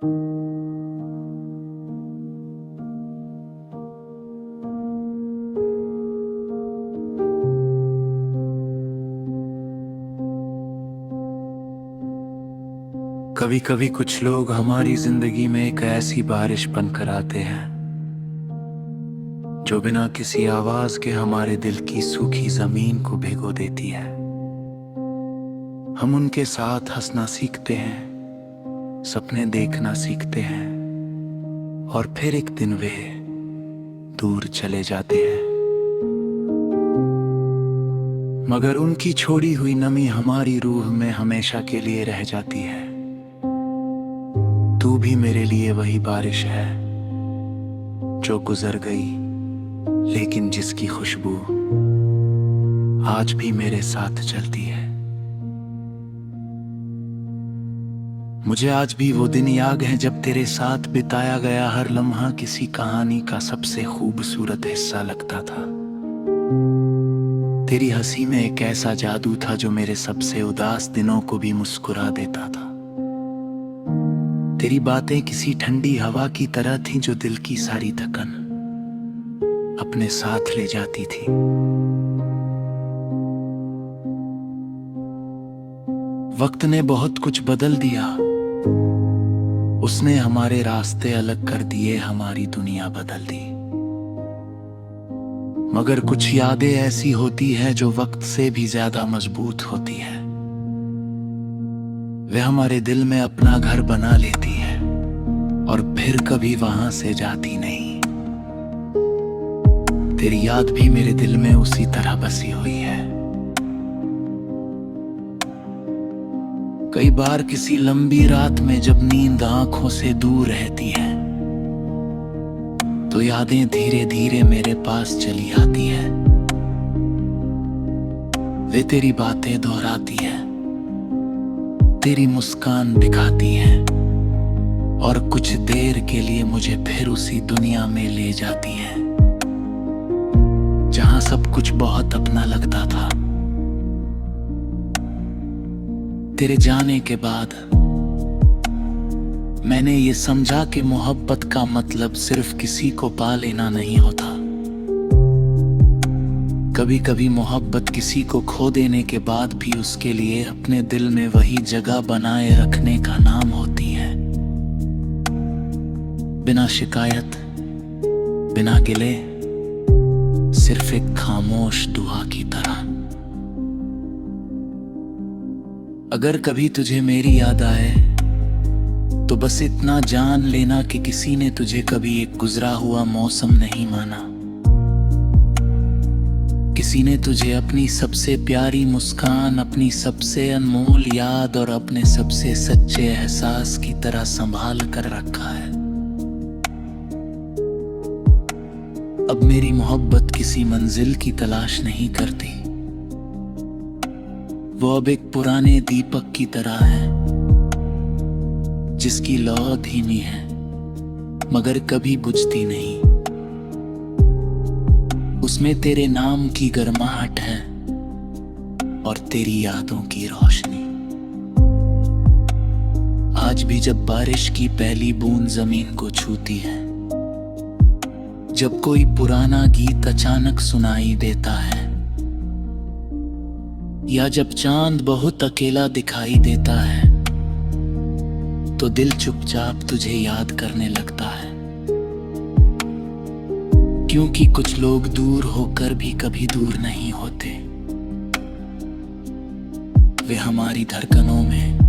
कभी कभी कुछ लोग हमारी जिंदगी में एक ऐसी बारिश बनकर आते हैं जो बिना किसी आवाज के हमारे दिल की सूखी जमीन को भिगो देती है। हम उनके साथ हंसना सीखते हैं, सपने देखना सीखते हैं, और फिर एक दिन वे दूर चले जाते हैं। मगर उनकी छोड़ी हुई नमी हमारी रूह में हमेशा के लिए रह जाती है। तू भी मेरे लिए वही बारिश है जो गुजर गई, लेकिन जिसकी खुशबू आज भी मेरे साथ चलती है। मुझे आज भी वो दिन याद है जब तेरे साथ बिताया गया हर लम्हा किसी कहानी का सबसे खूबसूरत हिस्सा लगता था। तेरी हंसी में एक ऐसा जादू था जो मेरे सबसे उदास दिनों को भी मुस्कुरा देता था। तेरी बातें किसी ठंडी हवा की तरह थीं जो दिल की सारी थकन अपने साथ ले जाती थी। वक्त ने बहुत कुछ बदल दिया, उसने हमारे रास्ते अलग कर दिए, हमारी दुनिया बदल दी। मगर कुछ यादें ऐसी होती हैं जो वक्त से भी ज्यादा मजबूत होती है। वे हमारे दिल में अपना घर बना लेती है और फिर कभी वहां से जाती नहीं। तेरी याद भी मेरे दिल में उसी तरह बसी हुई है। कई बार किसी लंबी रात में जब नींद आंखों से दूर रहती है तो यादें धीरे धीरे मेरे पास चली आती है। वे तेरी बातें दोहराती है, तेरी मुस्कान दिखाती है और कुछ देर के लिए मुझे फिर उसी दुनिया में ले जाती है जहां सब कुछ बहुत अपना लगता था। तेरे जाने के बाद मैंने ये समझा कि मोहब्बत का मतलब सिर्फ किसी को पा लेना नहीं होता। कभी कभी मोहब्बत किसी को खो देने के बाद भी उसके लिए अपने दिल में वही जगह बनाए रखने का नाम होती है। बिना शिकायत, बिना गिले, सिर्फ एक खामोश दुआ की तरह। अगर कभी तुझे मेरी याद आए तो बस इतना जान लेना कि किसी ने तुझे कभी एक गुजरा हुआ मौसम नहीं माना। किसी ने तुझे अपनी सबसे प्यारी मुस्कान, अपनी सबसे अनमोल याद और अपने सबसे सच्चे एहसास की तरह संभाल कर रखा है। अब मेरी मोहब्बत किसी मंजिल की तलाश नहीं करती। वो अब एक पुराने दीपक की तरह है जिसकी लौ धीमी है मगर कभी बुझती नहीं। उसमें तेरे नाम की गर्माहट है और तेरी यादों की रोशनी। आज भी जब बारिश की पहली बूंद जमीन को छूती है, जब कोई पुराना गीत अचानक सुनाई देता है, या जब चांद बहुत अकेला दिखाई देता है, तो दिल चुपचाप तुझे याद करने लगता है। क्योंकि कुछ लोग दूर होकर भी कभी दूर नहीं होते। वे हमारी धड़कनों में,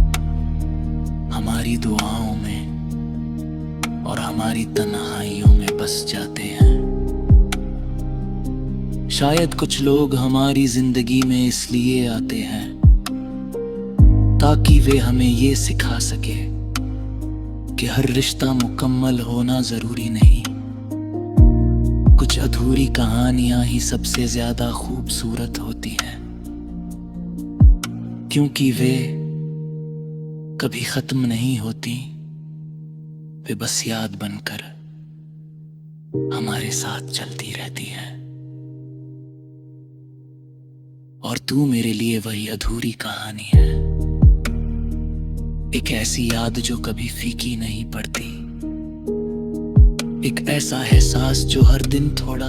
हमारी दुआओं में और हमारी तन्हाइयों में बस जाते हैं। शायद कुछ लोग हमारी जिंदगी में इसलिए आते हैं ताकि वे हमें ये सिखा सके कि हर रिश्ता मुकम्मल होना जरूरी नहीं। कुछ अधूरी कहानियां ही सबसे ज्यादा खूबसूरत होती हैं, क्योंकि वे कभी खत्म नहीं होती। वे बस याद बनकर हमारे साथ चलती रहती है। और तू मेरे लिए वही अधूरी कहानी है। एक ऐसी याद जो कभी फीकी नहीं पड़ती, एक ऐसा एहसास जो हर दिन थोड़ा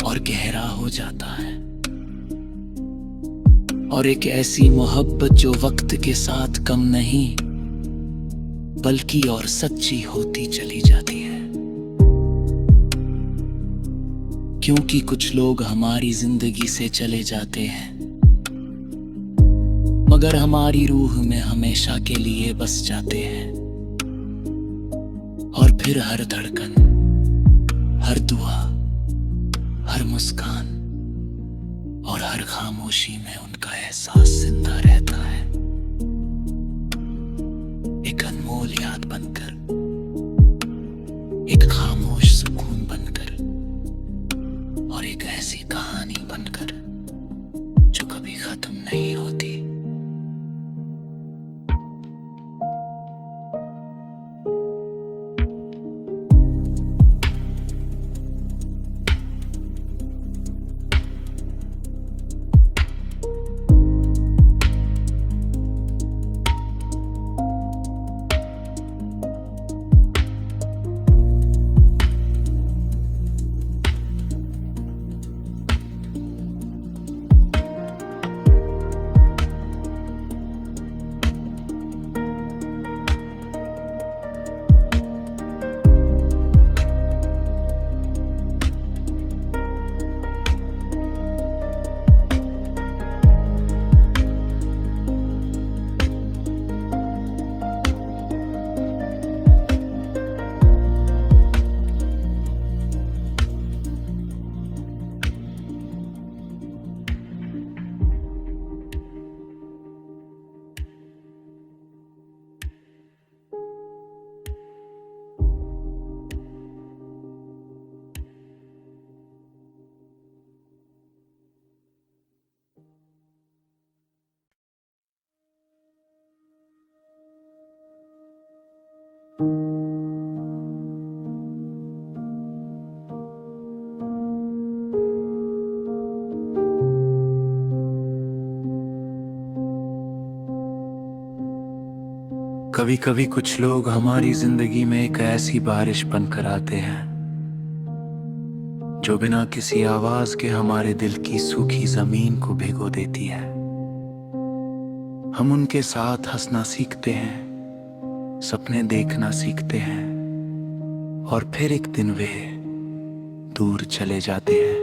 और गहरा हो जाता है, और एक ऐसी मोहब्बत जो वक्त के साथ कम नहीं बल्कि और सच्ची होती चली जाती है। क्योंकि कुछ लोग हमारी जिंदगी से चले जाते हैं, मगर हमारी रूह में हमेशा के लिए बस जाते हैं। और फिर हर धड़कन, हर दुआ, हर मुस्कान और हर खामोशी में उनका एहसास जिंदा रहता है, एक अनमोल याद बनकर, एक खामोश सुकून बनकर, और एक ऐसी कहानी बनकर जो कभी खत्म नहीं होती। कभी कभी कुछ लोग हमारी जिंदगी में एक ऐसी बारिश बनकर आते हैं जो बिना किसी आवाज के हमारे दिल की सूखी जमीन को भिगो देती है। हम उनके साथ हंसना सीखते हैं, सपने देखना सीखते हैं, और फिर एक दिन वे दूर चले जाते हैं,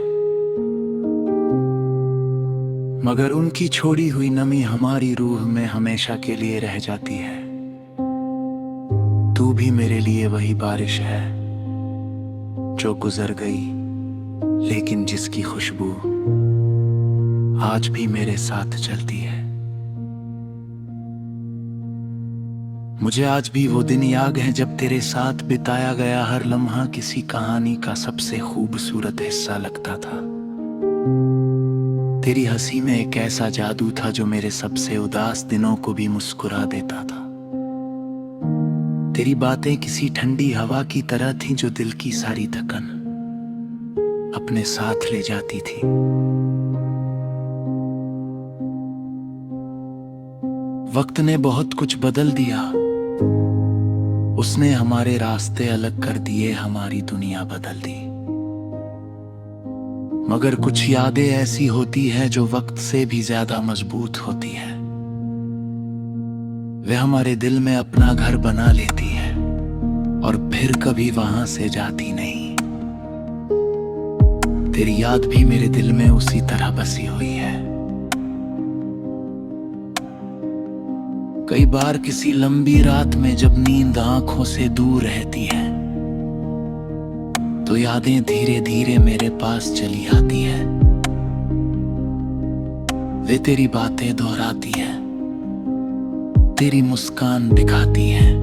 मगर उनकी छोड़ी हुई नमी हमारी रूह में हमेशा के लिए रह जाती है। तू भी मेरे लिए वही बारिश है जो गुजर गई, लेकिन जिसकी खुशबू आज भी मेरे साथ चलती है। मुझे आज भी वो दिन याद है जब तेरे साथ बिताया गया हर लम्हा किसी कहानी का सबसे खूबसूरत हिस्सा लगता था। तेरी हंसी में एक ऐसा जादू था जो मेरे सबसे उदास दिनों को भी मुस्कुरा देता था। तेरी बातें किसी ठंडी हवा की तरह थीं जो दिल की सारी थकन अपने साथ ले जाती थी। वक्त ने बहुत कुछ बदल दिया, उसने हमारे रास्ते अलग कर दिए, हमारी दुनिया बदल दी। मगर कुछ यादें ऐसी होती हैं जो वक्त से भी ज्यादा मजबूत होती है। वे हमारे दिल में अपना घर बना लेती है और फिर कभी वहां से जाती नहीं। तेरी याद भी मेरे दिल में उसी तरह बसी हुई है। कई बार किसी लंबी रात में जब नींद आंखों से दूर रहती है तो यादें धीरे धीरे मेरे पास चली आती है। वे तेरी बातें दोहराती हैं, तेरी मुस्कान दिखाती है,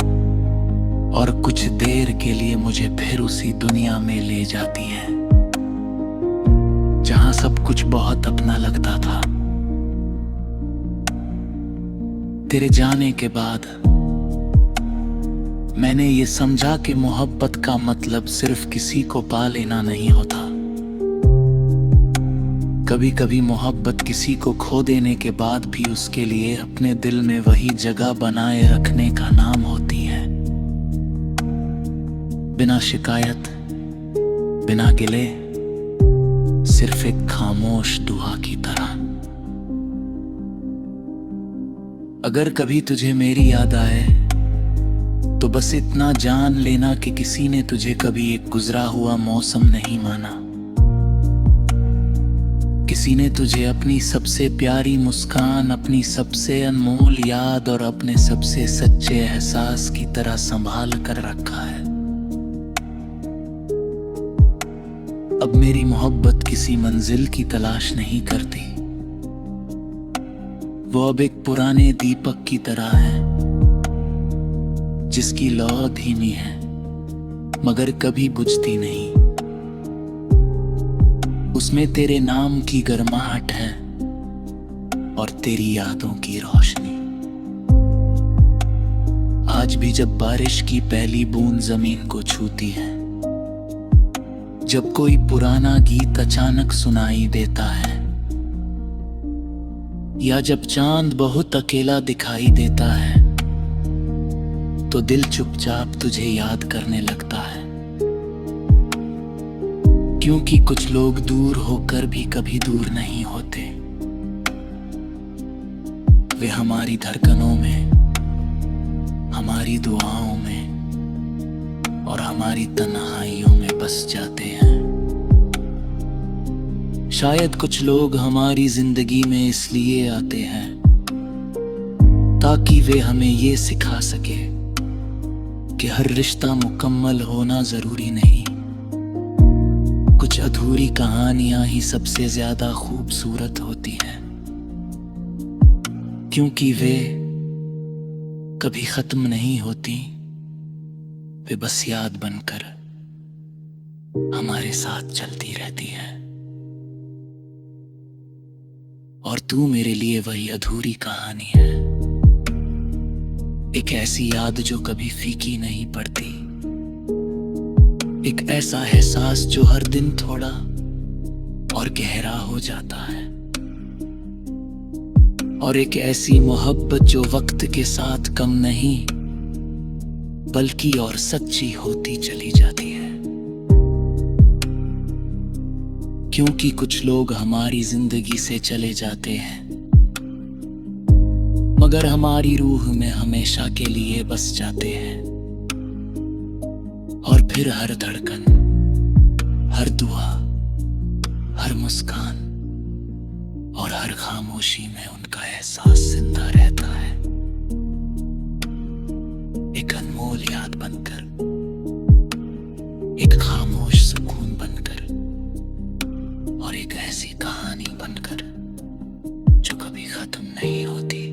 और कुछ देर के लिए मुझे फिर उसी दुनिया में ले जाती है जहां सब कुछ बहुत अपना लगता था। तेरे जाने के बाद मैंने ये समझा कि मोहब्बत का मतलब सिर्फ किसी को पा लेना नहीं होता। कभी कभी मोहब्बत किसी को खो देने के बाद भी उसके लिए अपने दिल में वही जगह बनाए रखने का नाम होती है। बिना शिकायत, बिना गिले, सिर्फ एक खामोश दुआ की तरह। अगर कभी तुझे मेरी याद आए तो बस इतना जान लेना कि किसी ने तुझे कभी एक गुजरा हुआ मौसम नहीं माना। किसी ने तुझे अपनी सबसे प्यारी मुस्कान, अपनी सबसे अनमोल याद और अपने सबसे सच्चे एहसास की तरह संभाल कर रखा है। अब मेरी मोहब्बत किसी मंजिल की तलाश नहीं करती। वो अब एक पुराने दीपक की तरह है जिसकी लौ धीमी है मगर कभी बुझती नहीं। उसमें तेरे नाम की गर्माहट है और तेरी यादों की रोशनी। आज भी जब बारिश की पहली बूंद जमीन को छूती है, जब कोई पुराना गीत अचानक सुनाई देता है, या जब चांद बहुत अकेला दिखाई देता है, तो दिल चुपचाप तुझे याद करने लगता है। क्योंकि कुछ लोग दूर होकर भी कभी दूर नहीं होते। वे हमारी धड़कनों में, हमारी दुआओं में और हमारी तन्हाइयों में बस जाते हैं। शायद कुछ लोग हमारी जिंदगी में इसलिए आते हैं ताकि वे हमें ये सिखा सके कि हर रिश्ता मुकम्मल होना जरूरी नहीं। कुछ अधूरी कहानियां ही सबसे ज्यादा खूबसूरत होती हैं, क्योंकि वे कभी खत्म नहीं होती। वे बस याद बनकर हमारे साथ चलती रहती है। और तू मेरे लिए वही अधूरी कहानी है, एक ऐसी याद जो कभी फीकी नहीं पड़ती, एक ऐसा एहसास जो हर दिन थोड़ा और गहरा हो जाता है, और एक ऐसी मोहब्बत जो वक्त के साथ कम नहीं बल्कि और सच्ची होती चली जाती है। क्योंकि कुछ लोग हमारी जिंदगी से चले जाते हैं मगर हमारी रूह में हमेशा के लिए बस जाते हैं। और फिर हर धड़कन, हर दुआ, हर मुस्कान और हर खामोशी में उनका एहसास जिंदा रहता है, एक अनमोल याद बनकर, एक खामोश सुकून बनकर और एक ऐसी कहानी बनकर जो कभी खत्म नहीं होती।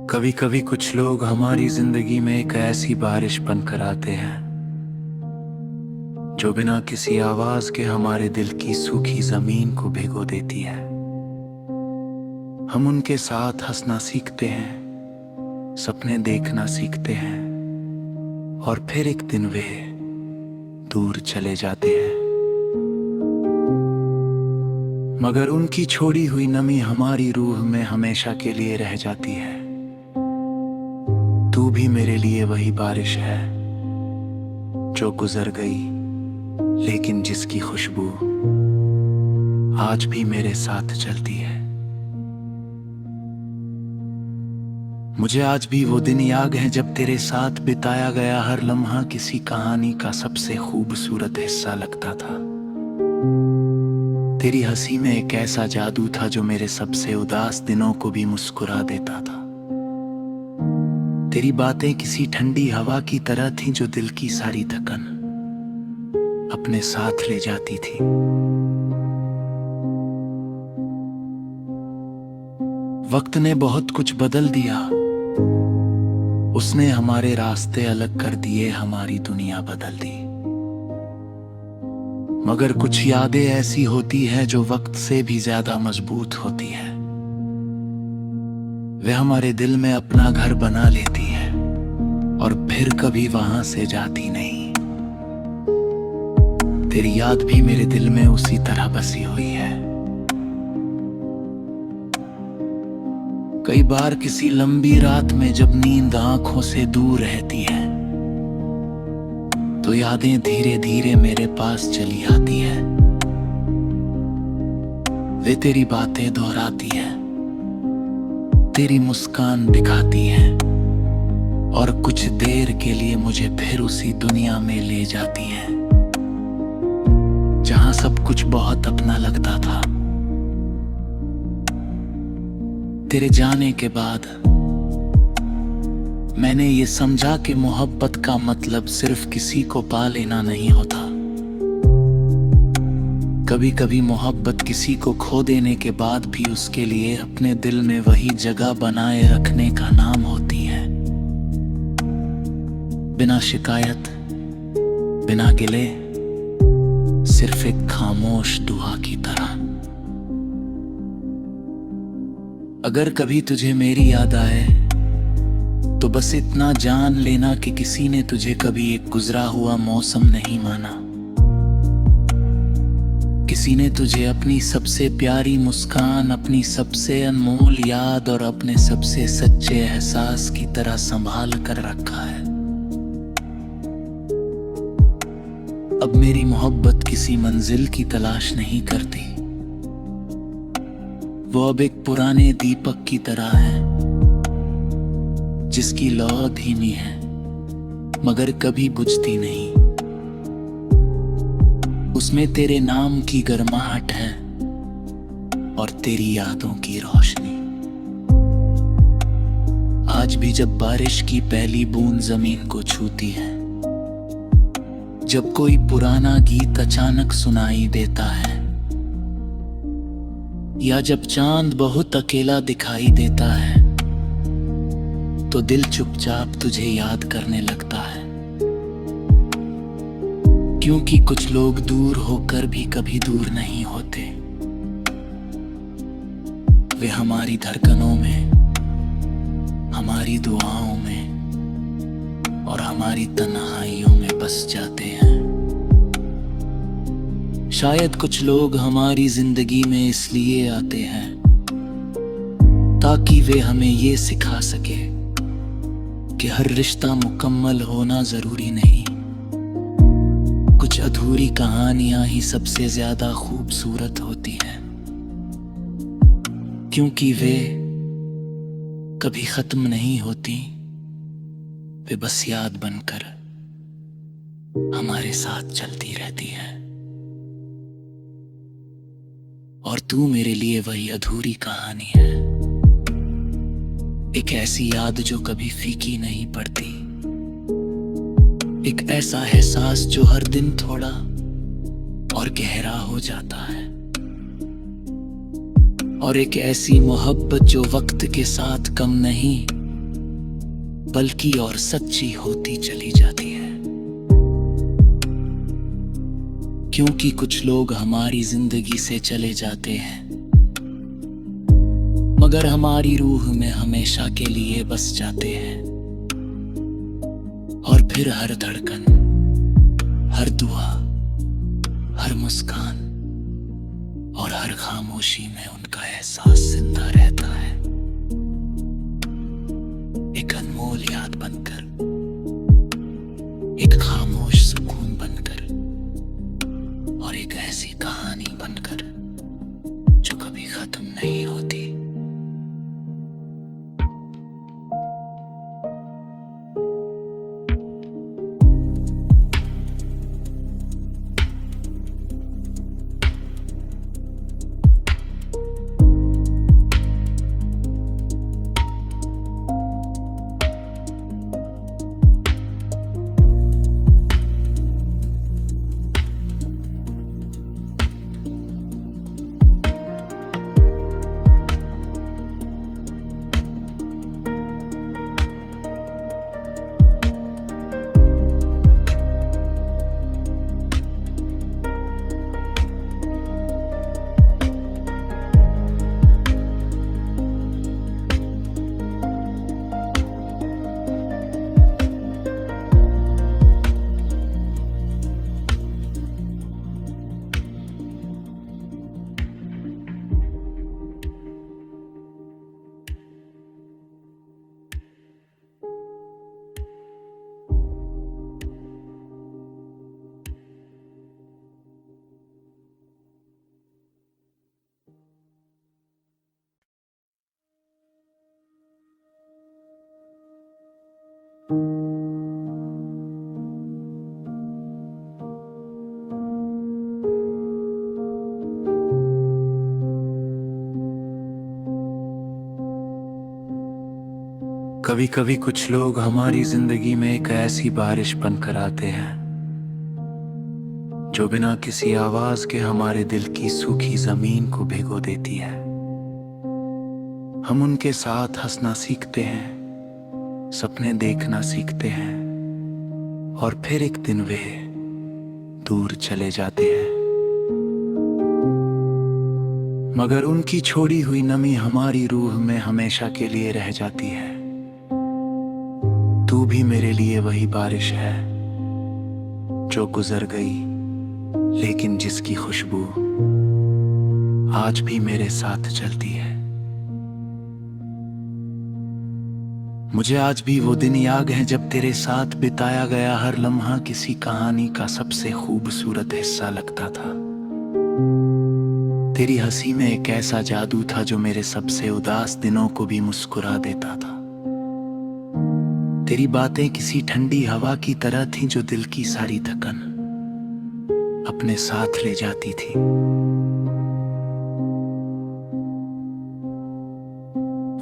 कभी कभी कुछ लोग हमारी जिंदगी में एक ऐसी बारिश बनकर आते हैं जो बिना किसी आवाज के हमारे दिल की सूखी जमीन को भिगो देती है। हम उनके साथ हंसना सीखते हैं, सपने देखना सीखते हैं, और फिर एक दिन वे दूर चले जाते हैं। मगर उनकी छोड़ी हुई नमी हमारी रूह में हमेशा के लिए रह जाती है। तू भी मेरे लिए वही बारिश है जो गुजर गई, लेकिन जिसकी खुशबू आज भी मेरे साथ चलती है। मुझे आज भी वो दिन याद है जब तेरे साथ बिताया गया हर लम्हा किसी कहानी का सबसे खूबसूरत हिस्सा लगता था। तेरी हंसी में एक ऐसा जादू था जो मेरे सबसे उदास दिनों को भी मुस्कुरा देता था। तेरी बातें किसी ठंडी हवा की तरह थीं जो दिल की सारी थकन अपने साथ ले जाती थी। वक्त ने बहुत कुछ बदल दिया, उसने हमारे रास्ते अलग कर दिए, हमारी दुनिया बदल दी। मगर कुछ यादें ऐसी होती हैं जो वक्त से भी ज्यादा मजबूत होती है। वे हमारे दिल में अपना घर बना लेती है और फिर कभी वहां से जाती नहीं। तेरी याद भी मेरे दिल में उसी तरह बसी हुई है। कई बार किसी लंबी रात में जब नींद आंखों से दूर रहती है तो यादें धीरे धीरे मेरे पास चली आती है। वे तेरी बातें दोहराती है, तेरी मुस्कान दिखाती है और कुछ देर के लिए मुझे फिर उसी दुनिया में ले जाती है जहां सब कुछ बहुत अपना लगता था। तेरे जाने के बाद मैंने ये समझा कि मोहब्बत का मतलब सिर्फ किसी को पा लेना नहीं होता। कभी कभी मोहब्बत किसी को खो देने के बाद भी उसके लिए अपने दिल में वही जगह बनाए रखने का नाम होती है। बिना शिकायत, बिना गिले, सिर्फ एक खामोश दुआ की तरह। अगर कभी तुझे मेरी याद आए तो बस इतना जान लेना कि किसी ने तुझे कभी एक गुजरा हुआ मौसम नहीं माना। किसी ने तुझे अपनी सबसे प्यारी मुस्कान, अपनी सबसे अनमोल याद और अपने सबसे सच्चे एहसास की तरह संभाल कर रखा है। अब मेरी मोहब्बत किसी मंजिल की तलाश नहीं करती। वो अब एक पुराने दीपक की तरह है जिसकी लौ धीमी है मगर कभी बुझती नहीं। उसमें तेरे नाम की गर्माहट है और तेरी यादों की रोशनी। आज भी जब बारिश की पहली बूंद जमीन को छूती है, जब कोई पुराना गीत अचानक सुनाई देता है, या जब चांद बहुत अकेला दिखाई देता है, तो दिल चुपचाप तुझे याद करने लगता है। क्योंकि कुछ लोग दूर होकर भी कभी दूर नहीं होते। वे हमारी धड़कनों में, हमारी दुआओं में और हमारी तन्हाइयों में बस जाते हैं। शायद कुछ लोग हमारी जिंदगी में इसलिए आते हैं ताकि वे हमें ये सिखा सके कि हर रिश्ता मुकम्मल होना जरूरी नहीं। कुछ अधूरी कहानियां ही सबसे ज्यादा खूबसूरत होती हैं, क्योंकि वे कभी खत्म नहीं होती। वे बस याद बनकर हमारे साथ चलती रहती है। और तू मेरे लिए वही अधूरी कहानी है, एक ऐसी याद जो कभी फीकी नहीं पड़ती, एक ऐसा एहसास जो हर दिन थोड़ा और गहरा हो जाता है, और एक ऐसी मोहब्बत जो वक्त के साथ कम नहीं बल्कि और सच्ची होती चली जाती है। क्योंकि कुछ लोग हमारी जिंदगी से चले जाते हैं, मगर हमारी रूह में हमेशा के लिए बस जाते हैं। और फिर हर धड़कन, हर दुआ, हर मुस्कान और हर खामोशी में उनका एहसास जिंदा रहता है, एक अनमोल याद बनकर, एक खामोश सुकून बनकर और एक ऐसी कहानी बनकर जो कभी खत्म नहीं होती। कभी कभी कुछ लोग हमारी जिंदगी में एक ऐसी बारिश बनकर आते हैं जो बिना किसी आवाज के हमारे दिल की सूखी जमीन को भिगो देती है। हम उनके साथ हंसना सीखते हैं, सपने देखना सीखते हैं और फिर एक दिन वे दूर चले जाते हैं, मगर उनकी छोड़ी हुई नमी हमारी रूह में हमेशा के लिए रह जाती है। तू भी मेरे लिए वही बारिश है जो गुजर गई, लेकिन जिसकी खुशबू आज भी मेरे साथ चलती है। मुझे आज भी वो दिन याद है जब तेरे साथ बिताया गया हर लम्हा किसी कहानी का सबसे खूबसूरत हिस्सा लगता था। तेरी हंसी में एक ऐसा जादू था जो मेरे सबसे उदास दिनों को भी मुस्कुरा देता था। तेरी बातें किसी ठंडी हवा की तरह थीं जो दिल की सारी थकन अपने साथ ले जाती थी।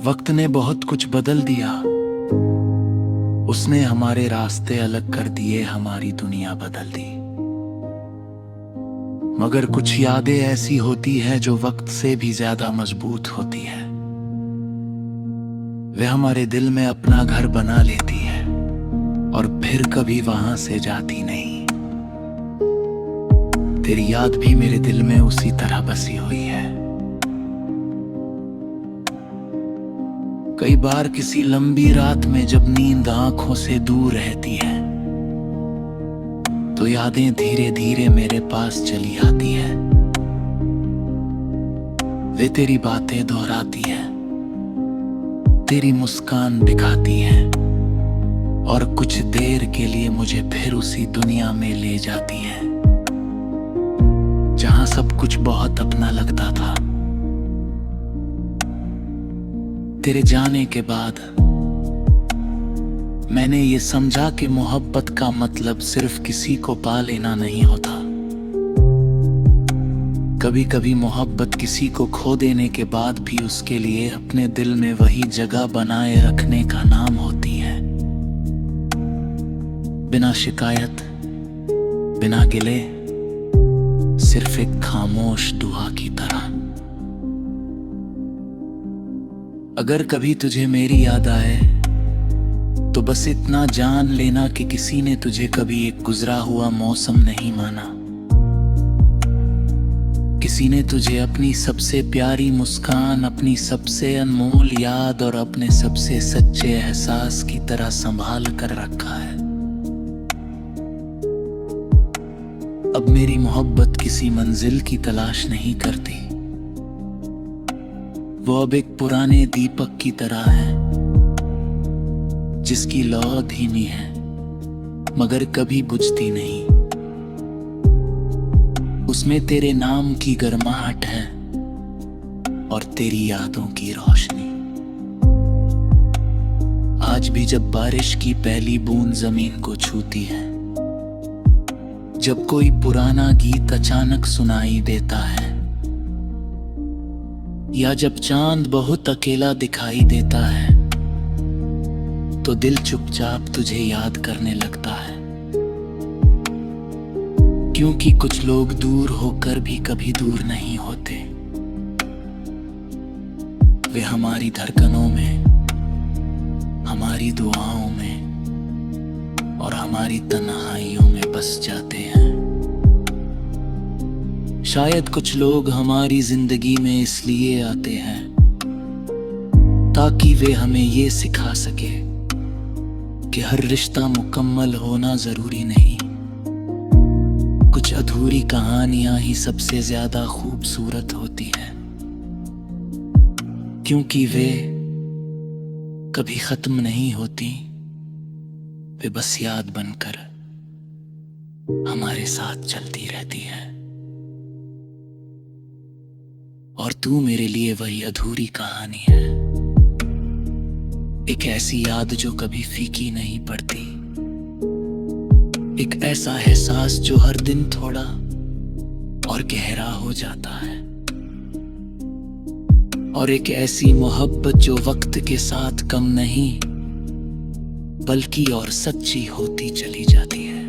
वक्त ने बहुत कुछ बदल दिया, उसने हमारे रास्ते अलग कर दिए, हमारी दुनिया बदल दी। मगर कुछ यादें ऐसी होती है जो वक्त से भी ज्यादा मजबूत होती है। वे हमारे दिल में अपना घर बना लेती है और फिर कभी वहां से जाती नहीं। तेरी याद भी मेरे दिल में उसी तरह बसी हुई है। कई बार किसी लंबी रात में जब नींद आंखों से दूर रहती है तो यादें धीरे धीरे मेरे पास चली आती है। वे तेरी बातें दोहराती है, तेरी मुस्कान दिखाती है और कुछ देर के लिए मुझे फिर उसी दुनिया में ले जाती है जहां सब कुछ बहुत अपना लगता था। तेरे जाने के बाद मैंने ये समझा कि मोहब्बत का मतलब सिर्फ किसी को पा लेना नहीं होता। कभी कभी मोहब्बत किसी को खो देने के बाद भी उसके लिए अपने दिल में वही जगह बनाए रखने का नाम होती है। बिना शिकायत, बिना गिले, सिर्फ एक खामोश दुआ की तरह। अगर कभी तुझे मेरी याद आए तो बस इतना जान लेना कि किसी ने तुझे कभी एक गुजरा हुआ मौसम नहीं माना। किसी ने तुझे अपनी सबसे प्यारी मुस्कान, अपनी सबसे अनमोल याद और अपने सबसे सच्चे एहसास की तरह संभाल कर रखा है। अब मेरी मोहब्बत किसी मंजिल की तलाश नहीं करती, वो अब एक पुराने दीपक की तरह है जिसकी लौ धीमी है मगर कभी बुझती नहीं। उसमें तेरे नाम की गर्माहट है और तेरी यादों की रोशनी। आज भी जब बारिश की पहली बूंद जमीन को छूती है, जब कोई पुराना गीत अचानक सुनाई देता है, या जब चांद बहुत अकेला दिखाई देता है, तो दिल चुपचाप तुझे याद करने लगता है। क्योंकि कुछ लोग दूर होकर भी कभी दूर नहीं होते, वे हमारी धड़कनों में, हमारी दुआओं में और हमारी तन्हाइयों में बस जाते हैं। शायद कुछ लोग हमारी जिंदगी में इसलिए आते हैं ताकि वे हमें ये सिखा सके कि हर रिश्ता मुकम्मल होना जरूरी नहीं। कुछ अधूरी कहानियां ही सबसे ज्यादा खूबसूरत होती हैं, क्योंकि वे कभी खत्म नहीं होती, वे बस याद बनकर हमारे साथ चलती रहती है। और तू मेरे लिए वही अधूरी कहानी है, एक ऐसी याद जो कभी फीकी नहीं पड़ती, एक ऐसा एहसास जो हर दिन थोड़ा और गहरा हो जाता है, और एक ऐसी मोहब्बत जो वक्त के साथ कम नहीं बल्कि और सच्ची होती चली जाती है।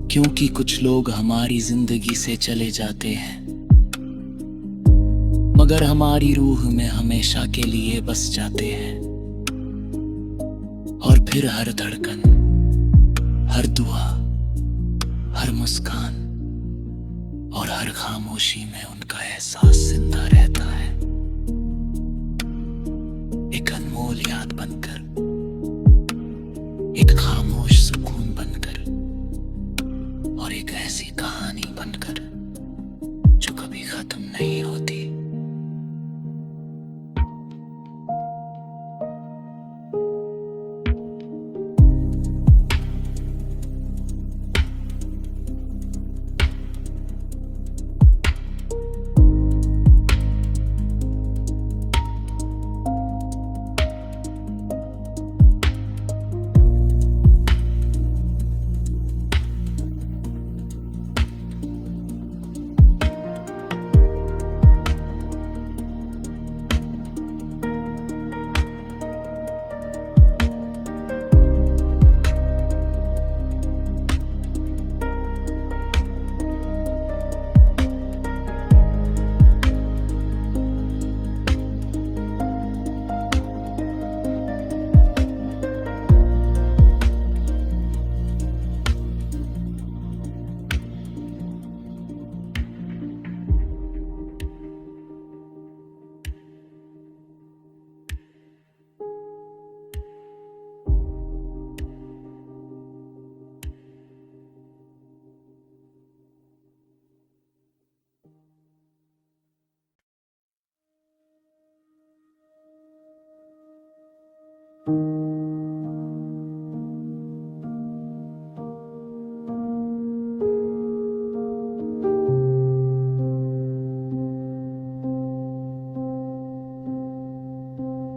क्योंकि कुछ लोग हमारी जिंदगी से चले जाते हैं मगर हमारी रूह में हमेशा के लिए बस जाते हैं। और फिर हर धड़कन, हर दुआ, हर मुस्कान और हर खामोशी में उनका एहसास जिंदा रहता है, एक अनमोल याद बनकर, एक खामोश सुकून बनकर और एक ऐसी कहानी बनकर जो कभी खत्म नहीं होती।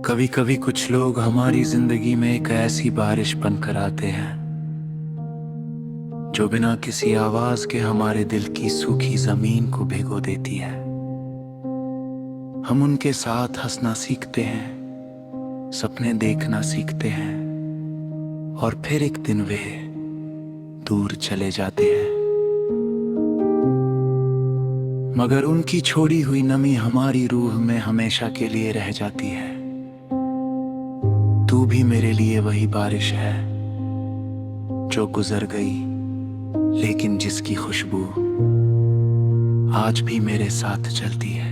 कभी कभी कुछ लोग हमारी जिंदगी में एक ऐसी बारिश बनकर आते हैं जो बिना किसी आवाज के हमारे दिल की सूखी जमीन को भिगो देती है। हम उनके साथ हंसना सीखते हैं, सपने देखना सीखते हैं, और फिर एक दिन वे दूर चले जाते हैं, मगर उनकी छोड़ी हुई नमी हमारी रूह में हमेशा के लिए रह जाती है। तू भी मेरे लिए वही बारिश है जो गुजर गई लेकिन जिसकी खुशबू आज भी मेरे साथ चलती है।